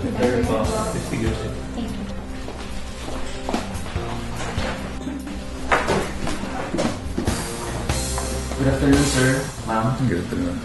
Thank you. Good afternoon, sir. Ma'am. Good afternoon.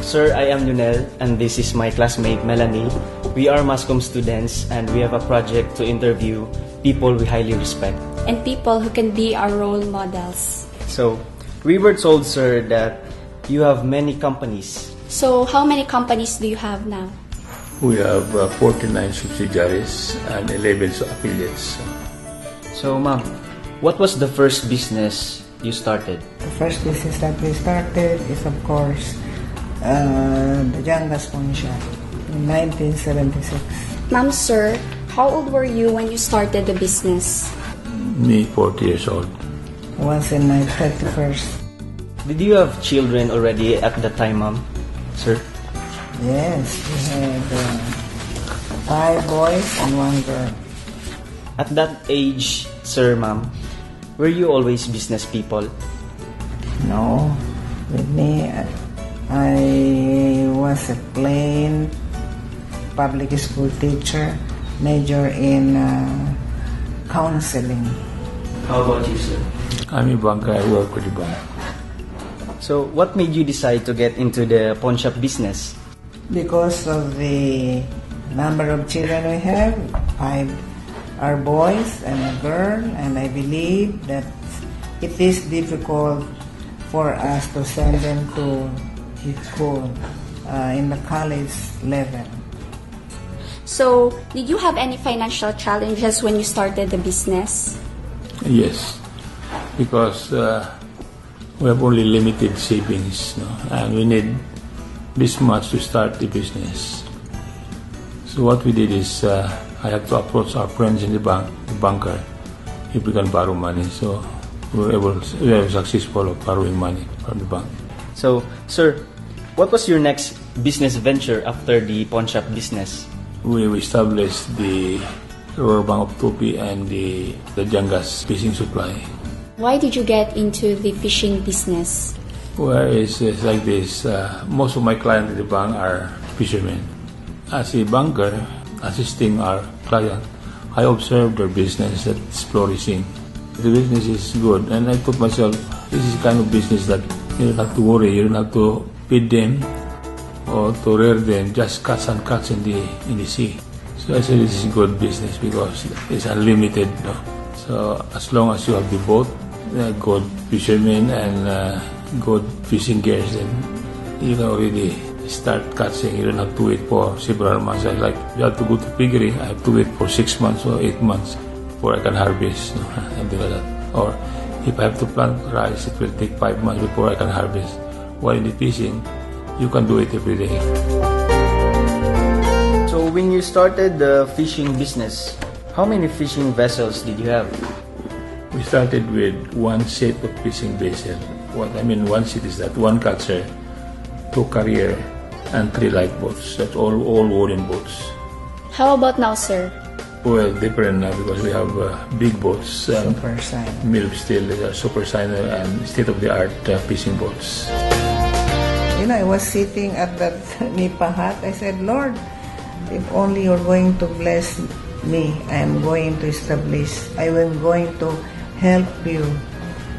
Sir, I am Lunel, and this is my classmate Melanie. We are Mascom students, and we have a project to interview people we highly respect. And people who can be our role models. So, we were told, sir, that you have many companies. So, how many companies do you have now? We have 49 subsidiaries and 11 affiliates. So, ma'am, what was the first business you started? The first business that we started is, of course, the Jangas Pawn Shop in 1976. Ma'am, sir, how old were you when you started the business? Me, 40 years old. Was in my 31st. Did you have children already at the time, ma'am, sir? Yes, we had 5 boys and 1 girl. At that age, sir, ma'am, were you always business people? No, with me, I was a plain public school teacher, major in counseling. How about you, sir? I'm a banker. I work with the bank. So, what made you decide to get into the pawn shop business? Because of the number of children we have, 5 are boys and a girl, and I believe that it is difficult for us to send them to school in the college level. So, did you have any financial challenges when you started the business? Yes, because we have only limited savings, no? And we need this much to start the business. So what we did is I had to approach our friends in the bank, the banker, if we can borrow money. So we were successful of borrowing money from the bank. So, sir, what was your next business venture after the pawn shop business? We established the Royal Bank of Tupi and the Jangas fishing supply. Why did you get into the fishing business? Well, it's like this. Most of my clients at the bank are fishermen. As a banker, assisting our client, I observed their business that's flourishing. The business is good, and I thought myself, this is the kind of business that you don't have to worry, you don't have to feed them or to rear them, just catch and catch in the sea. So I said this is good business because it's unlimited. No? So as long as you have the boat, good fishermen and good fishing gears, and you can already start catching. You don't have to wait for several months. Like you have to go to piggery, I have to wait for 6 months or 8 months before I can harvest, something like that. Or if I have to plant rice, it will take 5 months before I can harvest. While in the fishing, you can do it every day. So, when you started the fishing business, how many fishing vessels did you have? We started with 1 set of fishing vessels. What I mean, 1 set is that 1 catcher, 2 carrier, and 3 lifeboats. That's all wooden boats. How about now, sir? Well, different now because we have big boats, Super sign. milk steel, super signer, and state-of-the-art fishing boats. You know, I was sitting at that Nipa hut. I said, Lord, if only you're going to bless me, I am going to establish, I am going to help you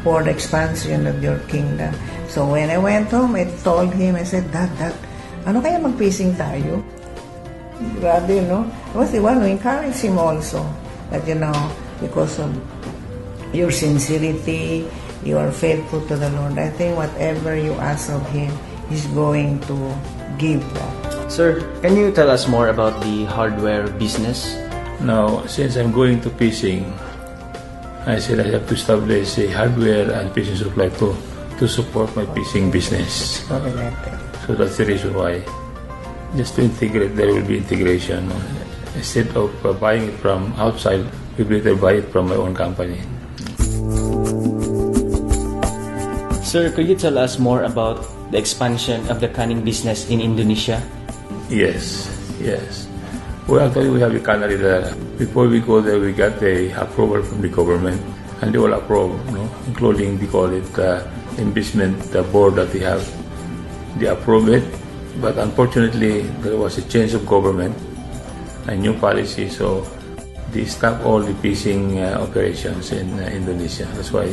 for the expansion of your kingdom. So when I went home, I told him, I said, Dad, ano kaya mag-fishing tayo? Grabe, no? I was the one who encouraged him also. That, you know, because of your sincerity, you are faithful to the Lord. I think whatever you ask of Him, He's going to give that. Sir, can you tell us more about the hardware business? Now, since I'm going to fishing, I said I have to establish a hardware and fishing supply to support my fishing business. So that's the reason why. Just to integrate, there will be integration. Instead of buying it from outside, we better buy it from my own company. Sir, could you tell us more about the expansion of the canning business in Indonesia? Yes. Well, actually, we have a cannery there. Before we go there, we got the approval from the government, and they all approve, including, they call it investment board that they have. They approve it, but unfortunately, there was a change of government. a new policy, so they stop all the fishing operations in Indonesia. That's why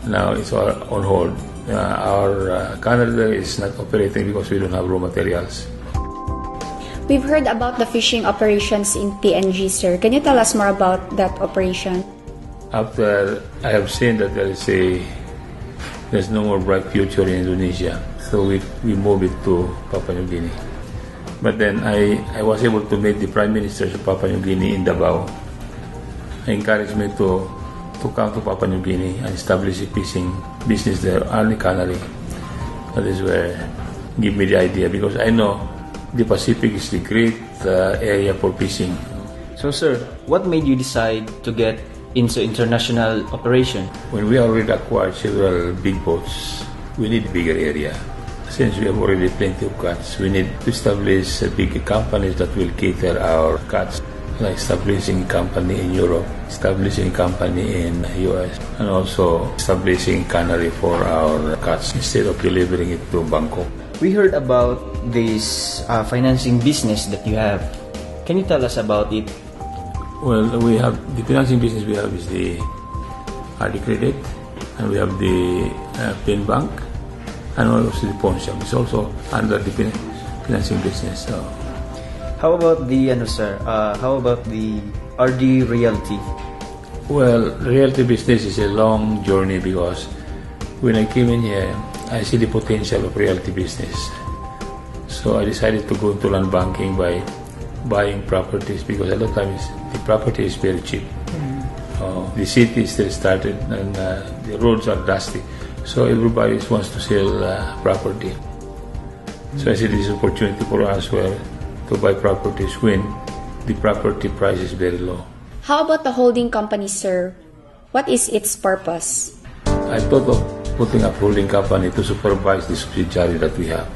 now it's all on hold. Our cannery is not operating because we don't have raw materials. We've heard about the fishing operations in PNG, sir. Can you tell us more about that operation? After I have seen that there's no more bright future in Indonesia, so we moved it to Papua New Guinea. But then I was able to meet the Prime Minister of Papua New Guinea in Davao. He encouraged me to come to Papua New Guinea and establish a fishing business there, only cannery. That is where give me the idea, because I know the Pacific is the great area for fishing. So, sir, what made you decide to get into international operation? When we already acquired several big boats, we need a bigger area. Since we have already plenty of cats, we need to establish big companies that will cater our cats, like establishing a company in Europe, establishing a company in the US, and also establishing a cannery for our cats instead of delivering it to Bangkok. We heard about this financing business that you have. Can you tell us about it? Well, we have the financing business we have is the RD Credit, and we have the Pin Bank, and also the pawn shop. It's also under the financing business. So. How about the how about the RD Realty? Well, realty business is a long journey because when I came in here, I see the potential of realty business. So I decided to go into land banking by buying properties, because at that time the property is very cheap. The city is still started and the roads are dusty. So everybody wants to sell property. So I see this opportunity for us where to buy properties when the property price is very low. How about the holding company, sir? What is its purpose? I thought of putting up holding company to supervise the subsidiary that we have.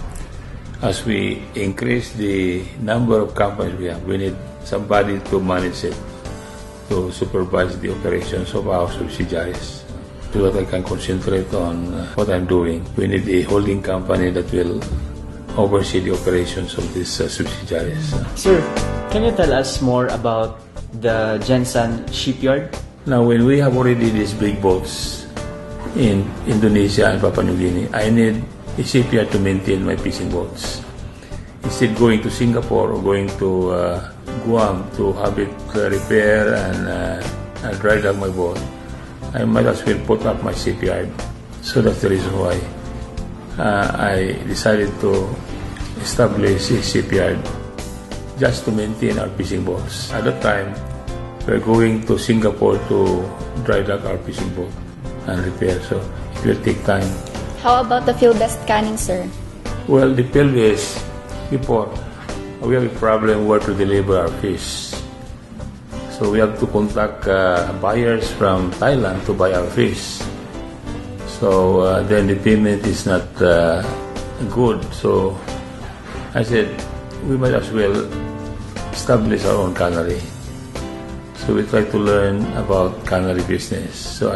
As we increase the number of companies we have, we need somebody to manage it, to supervise the operations of our subsidiaries, so that I can concentrate on what I'm doing. We need a holding company that will oversee the operations of these subsidiaries. Sir, can you tell us more about the Gensan shipyard? Now, when we have already these big boats in Indonesia and Papua New Guinea, I need a shipyard to maintain my fishing boats. Instead going to Singapore or going to Guam to have it repair and dry dock my boat, I might as well put up my shipyard. So that's the reason why I decided to establish a shipyard just to maintain our fishing boats. At that time, we're going to Singapore to dry dock our fishing boat and repair, so it will take time. How about the field-based canning, sir? Well, the pelvis, before, we have a problem where to deliver our fish. So we have to contact buyers from Thailand to buy our fish. So then the payment is not good. So I said, we might as well establish our own cannery. So we tried to learn about cannery business. So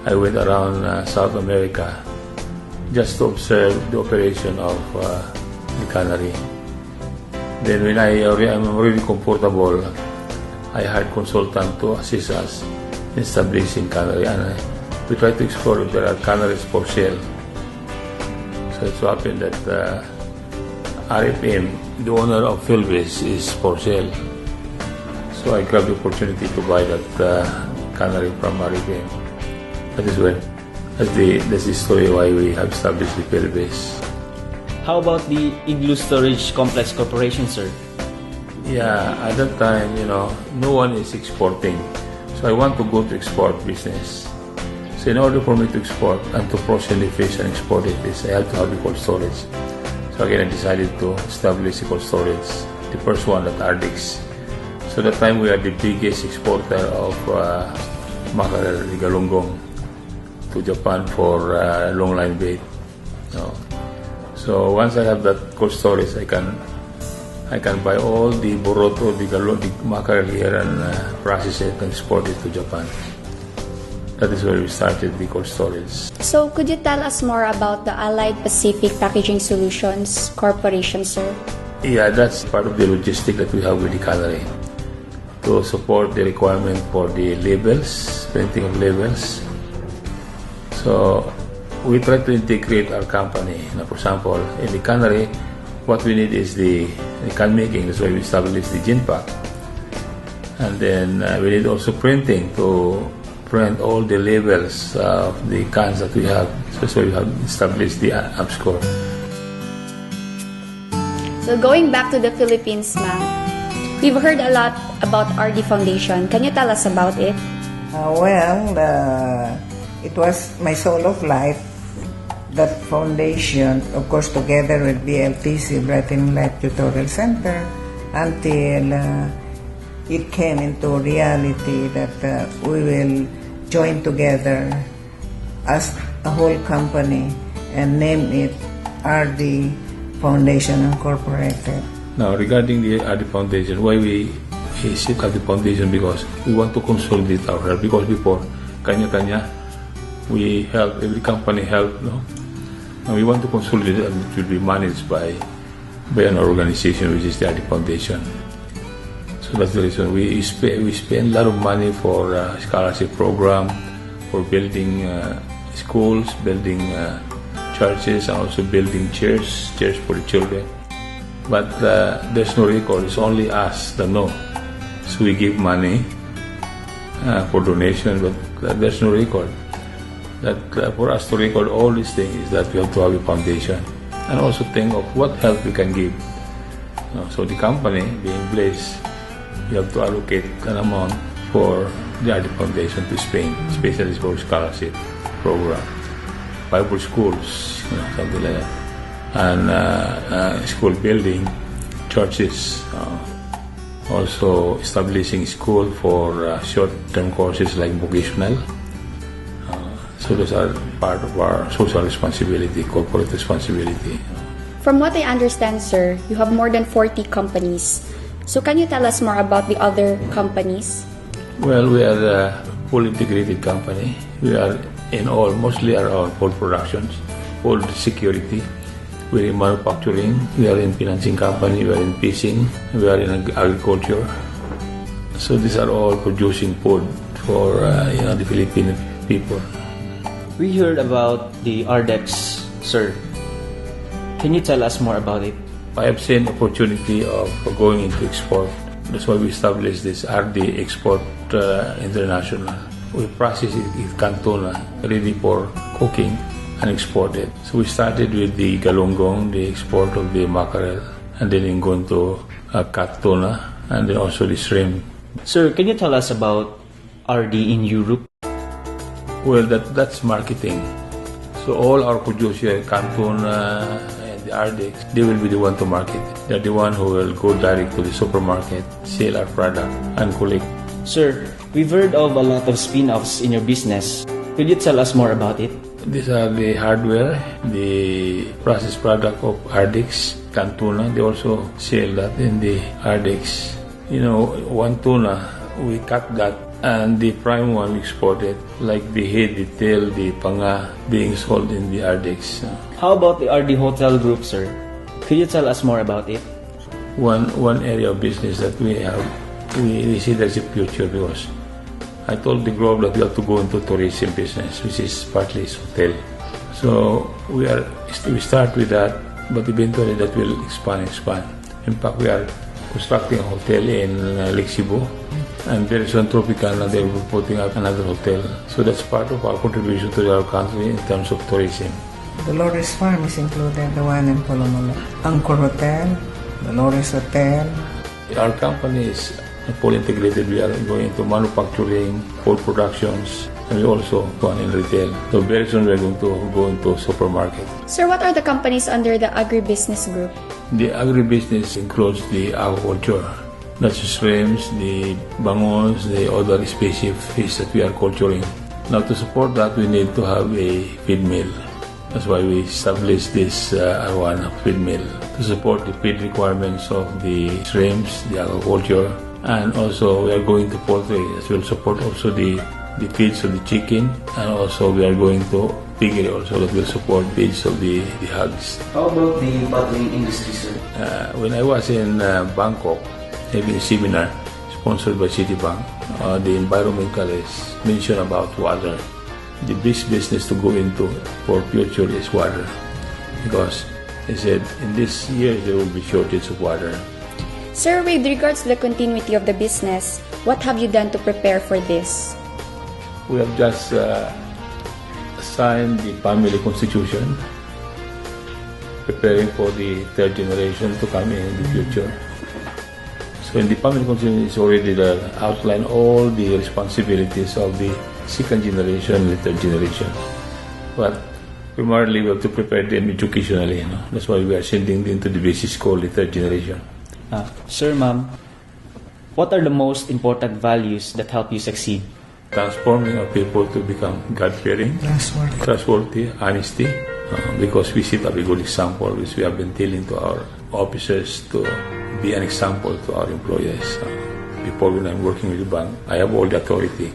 I went around South America just to observe the operation of the cannery. Then when I'm already comfortable, I hired consultant to assist us in establishing cannery, and we try to explore if there are canneries for sale. So it so happened that RFM, the owner of Philbis, is for sale. So I grabbed the opportunity to buy that cannery from RFM. That is when, that's the story why we have established the Philbis. How about the Igloo Storage Complex Corporation, sir? Yeah, at that time, no one is exporting. So I want to go to export business. So in order for me to export and to process the fish and export it, I have to have the cold storage. So again, I decided to establish the cold storage, the first one at Ardix. So at that time, we are the biggest exporter of mackerel, the galunggong, to Japan for long line bait. So once I have that cold storage, I can buy all the boroto, the mackerel here and process it and export it to Japan. That is where we started the cold storage. So could you tell us more about the Allied Pacific Packaging Solutions Corporation, sir? Yeah, that's part of the logistic that we have with the cannery. to support the requirement for the labels, printing of labels. So we try to integrate our company. Now, for example, in the cannery, what we need is the can making. That's why we established the GenPack. And then we need also printing to print all the labels of the cans that we have. So that's why we have established the AppScore. So going back to the Philippines, ma'am, we've heard a lot about RD Foundation. Can you tell us about it? It was my soul of life. That foundation, of course, together with BLTC, Brighton Life Tutorial Center, until it came into reality that we will join together as a whole company and name it RD Foundation Incorporated. Now, regarding the RD Foundation, why we set up the foundation? Because we want to consolidate our help. Because before, kanya-kanya, we help, every company help, no? And we want to consolidate it, and it will be managed by an organization which is the RD Foundation. So that's the reason we spend a lot of money for scholarship program, for building schools, building churches, and also building chairs for the children. But there's no record. It's only us that know. So we give money for donation, but there's no record. That for us to record all these things is that we have to have a foundation and also think of what help we can give. So the company being placed, we have to allocate an amount for the RD Foundation to Spain, especially for scholarship program, Bible schools, something like that, and school building, churches, also establishing school for short-term courses like vocational. So those are part of our social responsibility, corporate responsibility. From what I understand, sir, you have more than 40 companies. So can you tell us more about the other companies? Well, we are a full integrated company. We are in all, mostly around full productions, full security. We're in manufacturing, we are in financing company, we are in fishing, we are in agriculture. So these are all producing food for the Filipino people. We heard about the RDEX, sir. Can you tell us more about it? I have seen opportunity of going into export. That's why we established this RD Export International. We process it in Cantona, ready for cooking and export it. So we started with the galunggong, the export of the mackerel, and then going to Cantona, and then also the shrimp. Sir, can you tell us about RD in Europe? Well, that's marketing. So all our producers, Cantona and the RDX, they will be the one to market. They're the one who will go direct to the supermarket, sell our product, and collect. Sir, we've heard of a lot of spin-offs in your business. Could you tell us more about it? These are the hardware, the processed product of RDX, Cantona. They also sell that in the RDX. One tuna, we cut that, and the prime one we exported, like the head, the tail, the panga, being sold in the RDX. How about the RD Hotel Group, sir? Could you tell us more about it? One area of business that we have, we see there's a future, because I told the group that we have to go into tourism business, which is partly hotel. So we start with that, but eventually that will expand. In fact, we are constructing a hotel in Lake Cebu, and very soon Tropicana, they will be putting up another hotel. So that's part of our contribution to our country in terms of tourism. Dolores Farm is included, the one in Colomolo. Angkor Hotel, Dolores Hotel. Our company is fully integrated. We are going into manufacturing, food productions, and we also go in retail. So very soon we're going to go into supermarket. Sir, what are the companies under the agribusiness group? The agribusiness includes the aquaculture. That's the shrimps, the bangos, the other species of fish that we are culturing. Now to support that, we need to have a feed mill. That's why we established this Arwana feed mill to support the feed requirements of the shrimps, the aquaculture, and also we are going to poultry as well, support also the feeds of the chicken, and also we are going to piggery also that will support feeds of the hogs. How about the bottling industry, sir? When I was in Bangkok, having a seminar, sponsored by Citibank. The environmental is mentioned about water. The best business to go into for future is water, because they said in this year there will be shortage of water. Sir, with regards to the continuity of the business, what have you done to prepare for this? We have just signed the family constitution, preparing for the third generation to come in the future. So in the family constitution is already there, outline all the responsibilities of the second generation and the third generation. But primarily we have to prepare them educationally. That's why we are sending them to the basic school, the third generation. Sir, ma'am, what are the most important values that help you succeed? Transforming our people to become God-fearing, trustworthy, honesty, because we set up a good example, which we have been telling to our officers to be an example to our employees. Before, when I'm working with the bank, I have all the authority.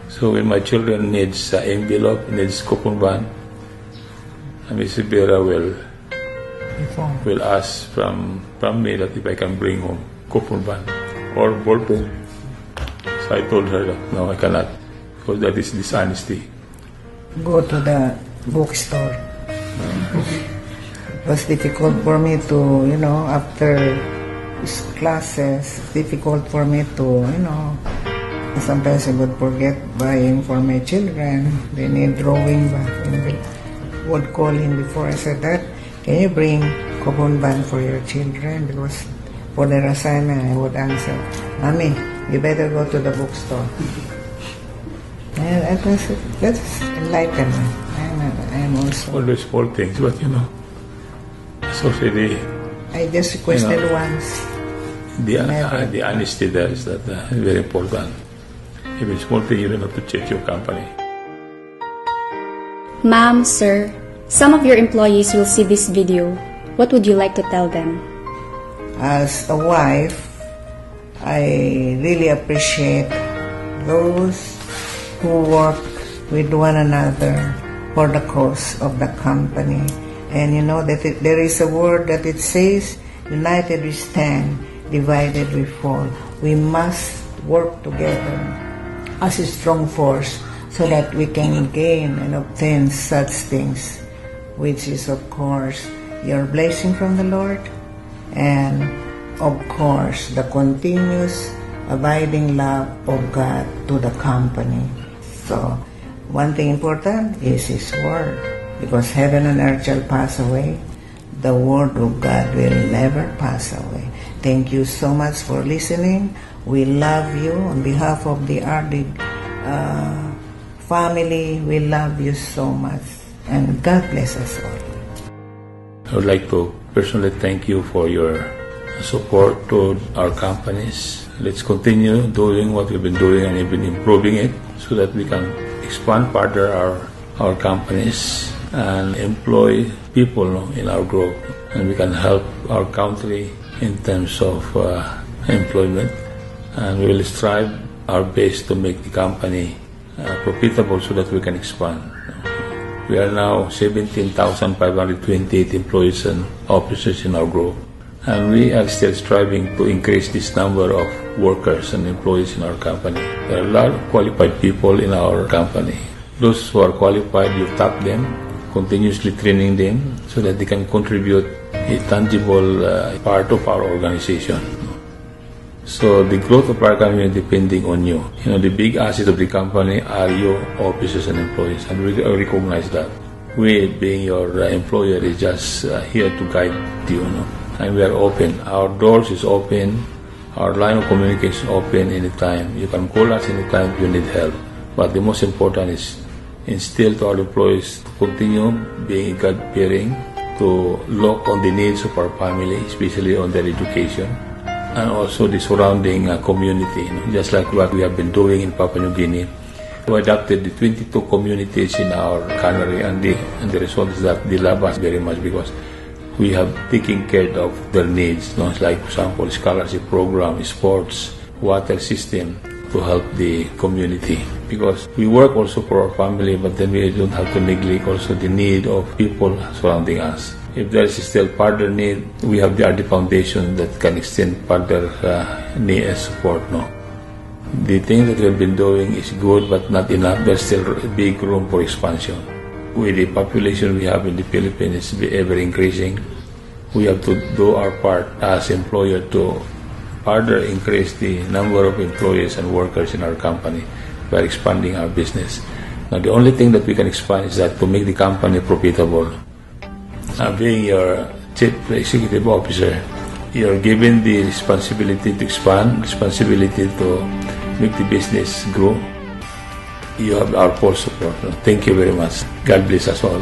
So when my children needs envelope, needs coupon bond, Mrs. Vera will ask from me that if I can bring home coupon bond or ballpen. So I told her that no, I cannot, because that is dishonesty. Go to the bookstore. It was difficult for me to, after classes, difficult for me to, sometimes I would forget buying for my children. They need drawing back. And I would call him before I said that, can you bring coupon band for your children? Because for their assignment, I would answer, Mommy, you better go to the bookstore. And that's enlightenment. I'm also... All those small things, but society... I just requested once. The honesty there is that very important. Even small thing, you don't have to check your company. Ma'am, sir, some of your employees will see this video. What would you like to tell them? As a wife, I really appreciate those who work with one another for the cause of the company. And that there is a word that it says, united we stand, divided we fall. We must work together as a strong force so that we can gain and obtain such things, which is, of course, your blessing from the Lord, and of course, the continuous abiding love of God to the company. So, one thing important is His Word, because heaven and earth shall pass away, the Word of God will never pass away. Thank you so much for listening. We love you. On behalf of the RD family, we love you so much. And God bless us all. I would like to personally thank you for your support to our companies. Let's continue doing what we've been doing and even improving it so that we can expand further our companies and employ people in our group, and we can help our country in terms of employment, and we will strive our best to make the company profitable so that we can expand. We are now 17,528 employees and officers in our group, and we are still striving to increase this number of workers and employees in our company. There are a lot of qualified people in our company. Those who are qualified, you tap them, continuously training them so that they can contribute a tangible part of our organization. So the growth of our company is depending on you. The big asset of the company are your officers and employees, and we recognize that. We, being your employer, is just here to guide you, and we are open. Our doors is open. Our line of communication is open anytime. You can call us anytime if you need help. But the most important is instill to our employees to continue being God-fearing, to look on the needs of our family, especially on their education, and also the surrounding community, just like what we have been doing in Papua New Guinea. We adopted the 22 communities in our cannery, and the result is that they love us very much because we have taken care of their needs, like, for example, scholarship program, sports, water system, to help the community. Because we work also for our family, but then we don't have to neglect also the need of people surrounding us. If there is still further need, we have the RD Foundation that can extend further need and support. No, the thing that we've been doing is good, but not enough. There's still a big room for expansion. With the population we have in the Philippines ever increasing, we have to do our part as employer to further increase the number of employees and workers in our company by expanding our business. Now, the only thing that we can expand is that to make the company profitable. Being your chief executive officer, you're given the responsibility to expand, responsibility to make the business grow. You have our full support. Thank you very much. God bless us all.